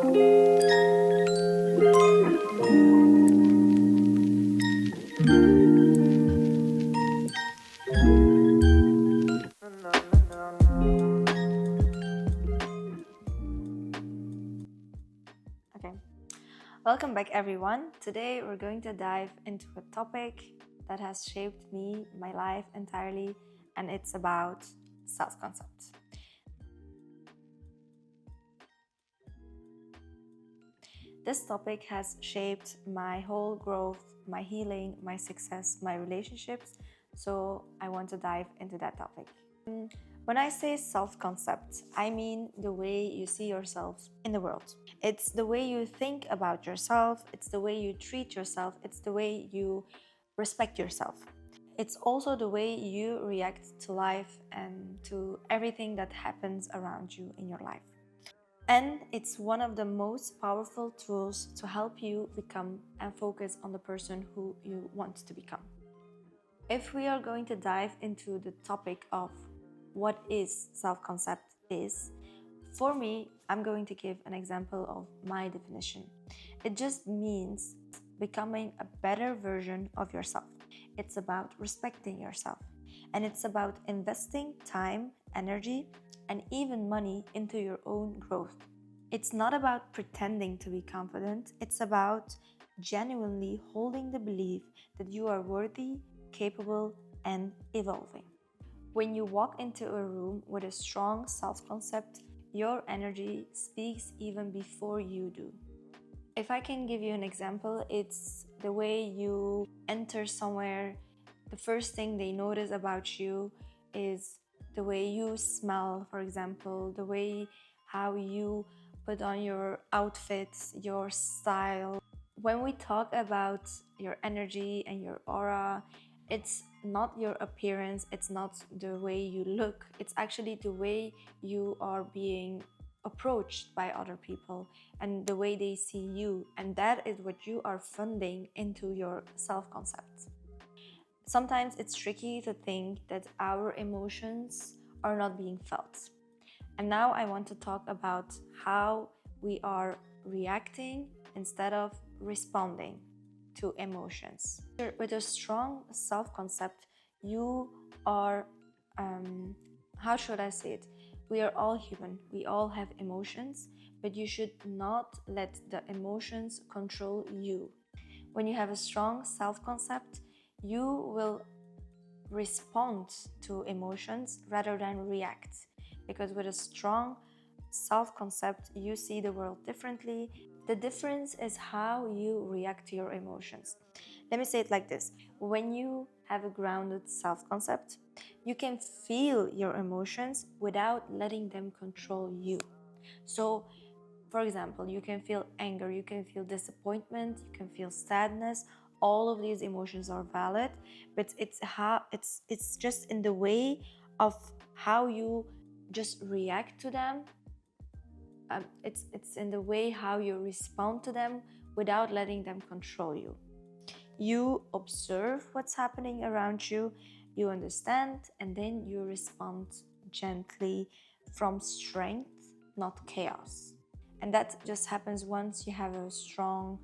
Okay, welcome back everyone. Today we're going to dive into a topic that has shaped me, my life entirely, and it's about self-concept. This topic has shaped my whole growth, my healing, my success, my relationships, so I want to dive into that topic. When I say self-concept, I mean the way you see yourself in the world. It's the way you think about yourself, it's the way you treat yourself, it's the way you respect yourself. It's also the way you react to life and to everything that happens around you in your life. And it's one of the most powerful tools to help you become and focus on the person who you want to become. If we are going to dive into the topic of what is self-concept is, for me, I'm going to give an example of my definition. It just means becoming a better version of yourself. It's about respecting yourself, and it's about investing time, energy, and even money into your own growth. It's not about pretending to be confident, it's about genuinely holding the belief that you are worthy, capable, and evolving. When you walk into a room with a strong self-concept, your energy speaks even before you do. If I can give you an example, it's the way you enter somewhere. The first thing they notice about you is the way you smell, for example, the way how you put on your outfits, your style. When we talk about your energy and your aura, it's not your appearance, it's not the way you look, it's actually the way you are being approached by other people and the way they see you, and that is what you are funding into your self-concept. Sometimes it's tricky to think that our emotions are not being felt. And now I want to talk about how we are reacting instead of responding to emotions. With a strong self-concept, you are, how should I say it? We are all human, we all have emotions, but you should not let the emotions control you. When you have a strong self-concept, you will respond to emotions rather than react. Because with a strong self-concept, you see the world differently. The difference is how you react to your emotions. Let me say it like this. When you have a grounded self-concept, you can feel your emotions without letting them control you. So, for example, you can feel anger, you can feel disappointment, you can feel sadness. All of these emotions are valid, but it's just in the way of how you just react to them. It's in the way how you respond to them without letting them control you. You observe what's happening around you, you understand, and then you respond gently from strength, not chaos. And that just happens once you have a strong,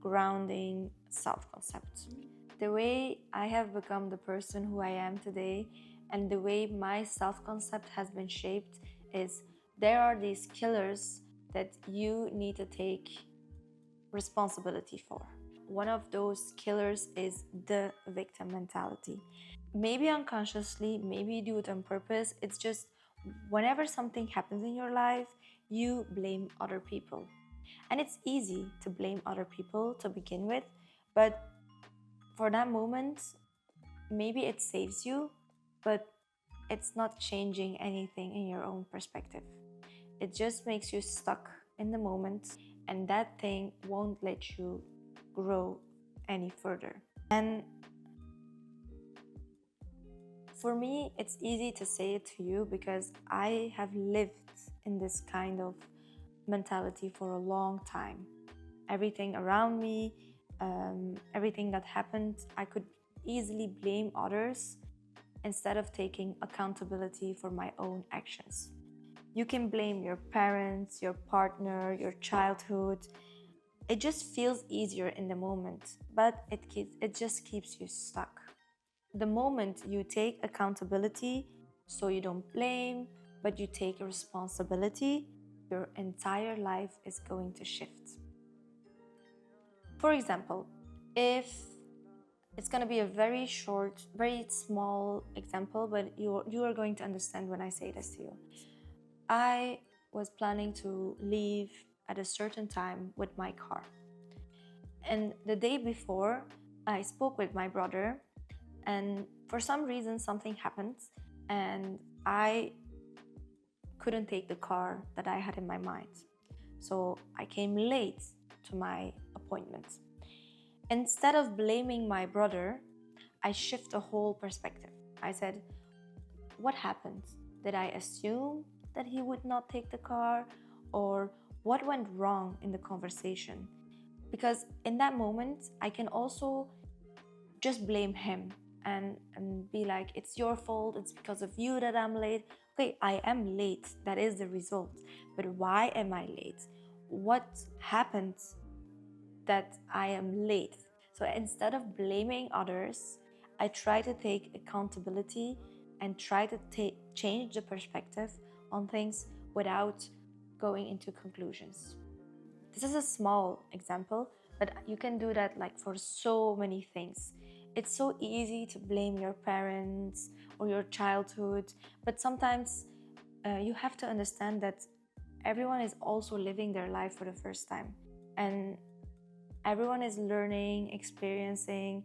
grounding self-concept. The way I have become the person who I am today and the way my self-concept has been shaped is there are these killers that you need to take responsibility for. One of those killers is the victim mentality. Maybe unconsciously, maybe you do it on purpose. It's just whenever something happens in your life, you blame other people. And it's easy to blame other people to begin with, but for that moment, maybe it saves you, but it's not changing anything in your own perspective. It just makes you stuck in the moment, and that thing won't let you grow any further. And for me, it's easy to say it to you because I have lived in this kind of mentality for a long time. Everything around me, everything that happened, I could easily blame others instead of taking accountability for my own actions. You can blame your parents, your partner, your childhood. It just feels easier in the moment, but it just keeps you stuck. The moment you take accountability, so you don't blame, but you take responsibility, your entire life is going to shift. For example, if it's going to be a very short, very small example, but you are going to understand when I say this to you. I was planning to leave at a certain time with my car. And the day before, I spoke with my brother, and for some reason, something happened, and I couldn't take the car that I had in my mind. So I came late to my appointment. Instead of blaming my brother, I shift the whole perspective. I said, what happened? Did I assume that he would not take the car? Or what went wrong in the conversation? Because in that moment, I can also just blame him and be like, it's your fault, it's because of you that I'm late. Okay, I am late, that is the result. But why am I late? What happened that I am late? So instead of blaming others, I try to take accountability and try to change the perspective on things without going into conclusions. This is a small example, but you can do that like for so many things. It's so easy to blame your parents or your childhood, but sometimes you have to understand that everyone is also living their life for the first time, and everyone is learning, experiencing.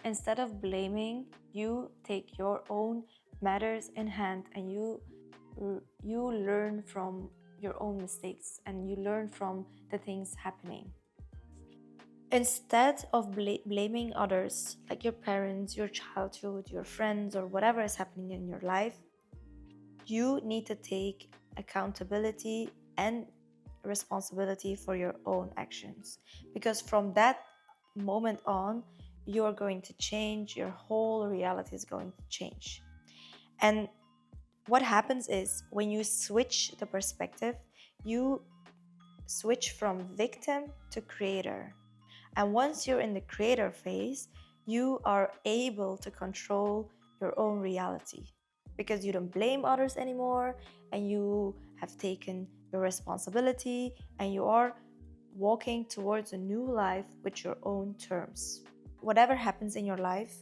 Instead of blaming, you take your own matters in hand and you learn from your own mistakes and you learn from the things happening. Instead of blaming others, like your parents, your childhood, your friends, or whatever is happening in your life, you need to take accountability and responsibility for your own actions. Because from that moment on, you're going to change, your whole reality is going to change. And what happens is when you switch the perspective, you switch from victim to creator. And once you're in the creator phase, you are able to control your own reality because you don't blame others anymore and you have taken your responsibility and you are walking towards a new life with your own terms. Whatever happens in your life,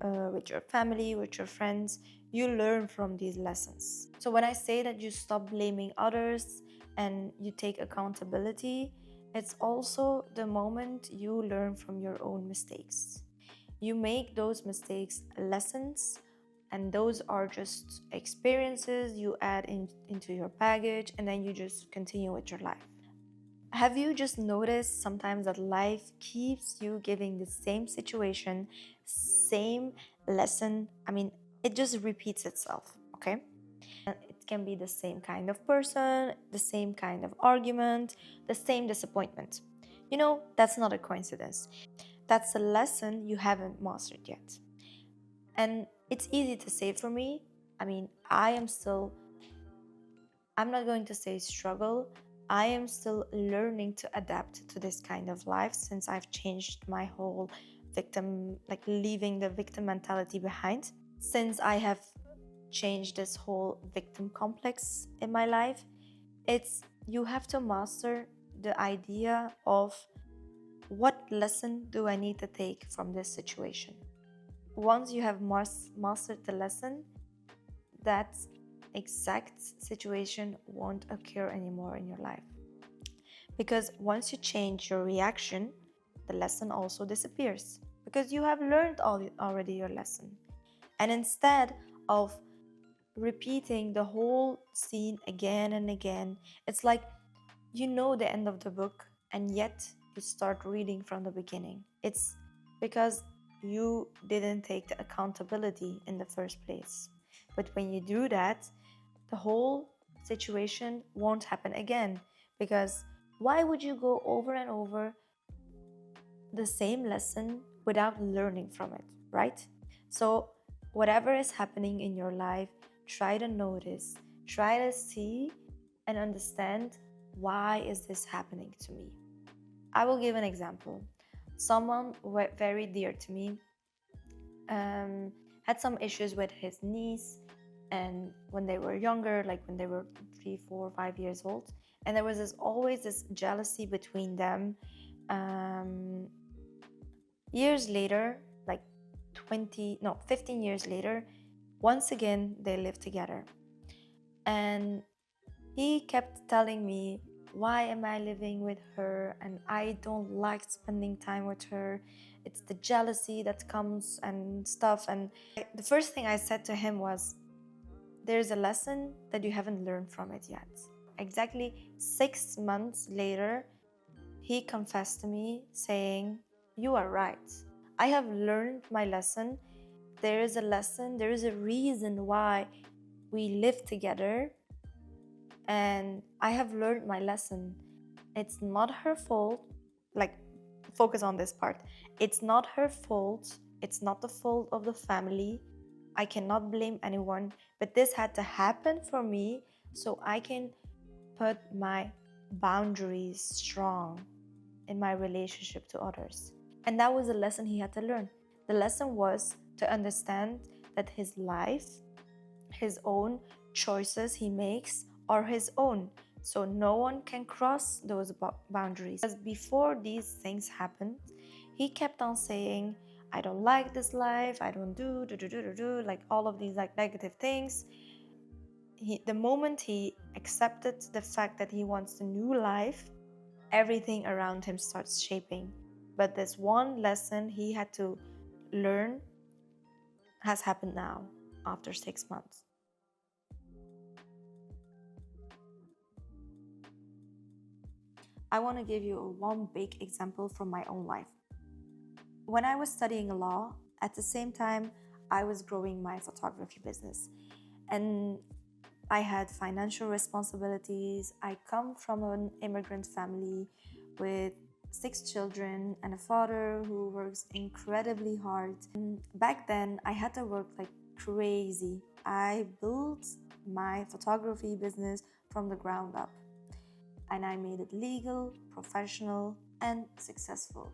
with your family, with your friends, you learn from these lessons. So when I say that you stop blaming others and you take accountability, it's also the moment you learn from your own mistakes. You make those mistakes lessons, and those are just experiences you add into your baggage, and then you just continue with your life. Have you just noticed sometimes that life keeps you giving the same situation, same lesson? I mean, it just repeats itself, okay? It can be the same kind of person, the same kind of argument, the same disappointment. You know, that's not a coincidence. That's a lesson you haven't mastered yet. And it's easy to say for me. I mean, I'm not going to say struggle. I am still learning to adapt to this kind of life since I've changed my whole victim, like leaving the victim mentality behind. Since I have changed this whole victim complex in my life, you have to master the idea of what lesson do I need to take from this situation. Once you have mastered the lesson, that exact situation won't occur anymore in your life. Because once you change your reaction, the lesson also disappears because you have learned already your lesson. And instead of repeating the whole scene again and again, it's like you know the end of the book and yet you start reading from the beginning. It's because you didn't take the accountability in the first place. But when you do that, the whole situation won't happen again, because why would you go over and over the same lesson without learning from it, right? So whatever is happening in your life, try to notice Try to see and understand, why is this happening to me? I will give an example. Someone very dear to me had some issues with his niece, and when they were younger, like when they were 3, 4, 5 years old, and there was always this jealousy between them. Years later, like 15 years later, once again they lived together, and he kept telling me, why am I living with her and I don't like spending time with her? It's the jealousy that comes and stuff. And the first thing I said to him was, there's a lesson that you haven't learned from it yet. Exactly 6 months later, he confessed to me saying, you are right. I have learned my lesson. There is a lesson, there is a reason why we live together, and I have learned my lesson. It's not her fault. Like, focus on this part. It's not her fault. It's not the fault of the family. I cannot blame anyone, but this had to happen for me so I can put my boundaries strong in my relationship to others. And that was a lesson he had to learn. The lesson was to understand that his life, his own choices he makes, are his own. So no one can cross those boundaries. Because before these things happened, he kept on saying, I don't like this life, I don't do, like all of these like negative things. The moment he accepted the fact that he wants a new life, everything around him starts shaping. But this one lesson he had to learn has happened now, after 6 months. I want to give you one big example from my own life. When I was studying law, at the same time, I was growing my photography business. And I had financial responsibilities. I come from an immigrant family with 6 children and a father who works incredibly hard. And back then, I had to work like crazy. I built my photography business from the ground up, and I made it legal, professional, and successful.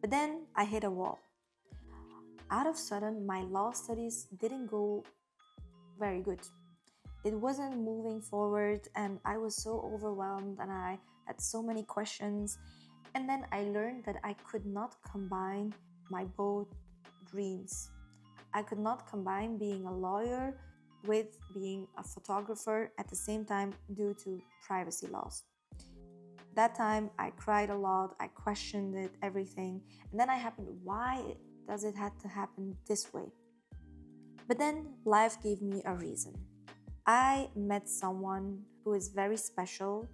But then I hit a wall. Out of sudden, my law studies didn't go very good. It wasn't moving forward, and I was so overwhelmed, and I had so many questions. And then I learned that I could not combine my both dreams. I could not combine being a lawyer with being a photographer at the same time due to privacy laws. That time I cried a lot, I questioned it, everything. And then I happened, why does it have to happen this way? But then life gave me a reason. I met someone who is very special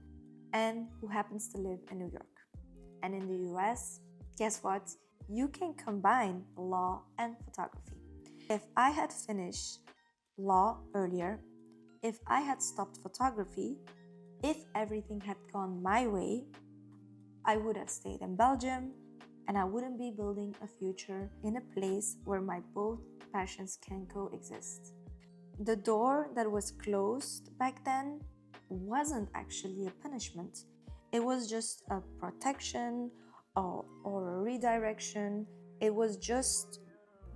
and who happens to live in New York. And in the US, guess what? You can combine law and photography. If I had finished law earlier, if I had stopped photography, if everything had gone my way, I would have stayed in Belgium, and I wouldn't be building a future in a place where my both passions can coexist. The door that was closed back then wasn't actually a punishment. It was just a protection or a redirection. It was just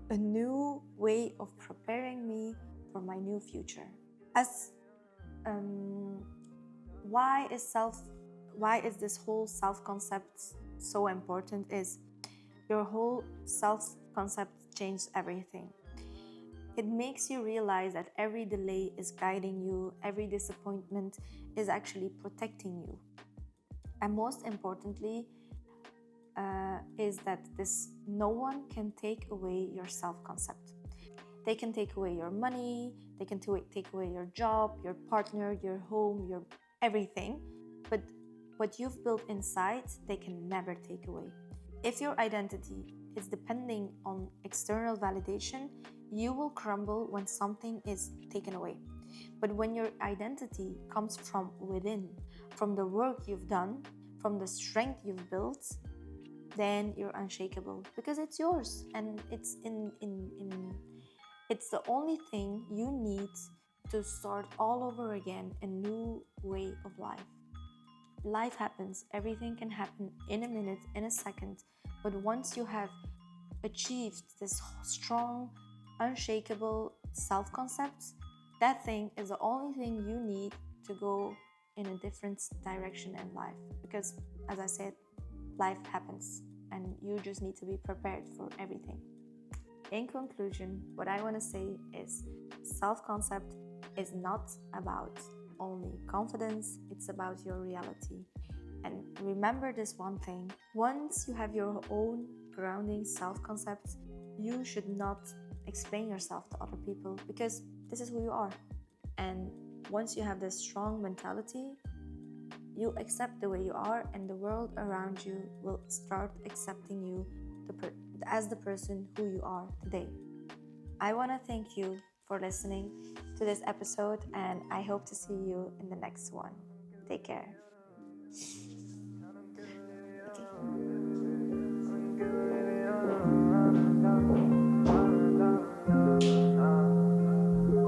a new way of preparing me for my new future. Why is this whole self-concept so important? Is your whole self-concept changed everything. It makes you realize that every delay is guiding you, every disappointment is actually protecting you. And most importantly, is that no one can take away your self-concept. They can take away your money, they can take away your job, your partner, your home, your everything. But what you've built inside, they can never take away. If your identity is depending on external validation, you will crumble when something is taken away. But when your identity comes from within, from the work you've done, from the strength you've built, then you're unshakable because it's yours, and it's the only thing you need to start all over again a new way of life. Life happens, everything can happen in a minute, in a second, but once you have achieved this strong, unshakable self concept, that thing is the only thing you need to go in a different direction in life. Because, as I said, life happens and you just need to be prepared for everything. In conclusion, what I want to say is self concept is not about only confidence, it's about your reality. And remember this one thing: once you have your own grounding self concept, you should not explain yourself to other people because this is who you are. And once you have this strong mentality, you accept the way you are, and the world around you will start accepting you as the person who you are today. I want to thank you for listening to this episode, and I hope to see you in the next one. Take care.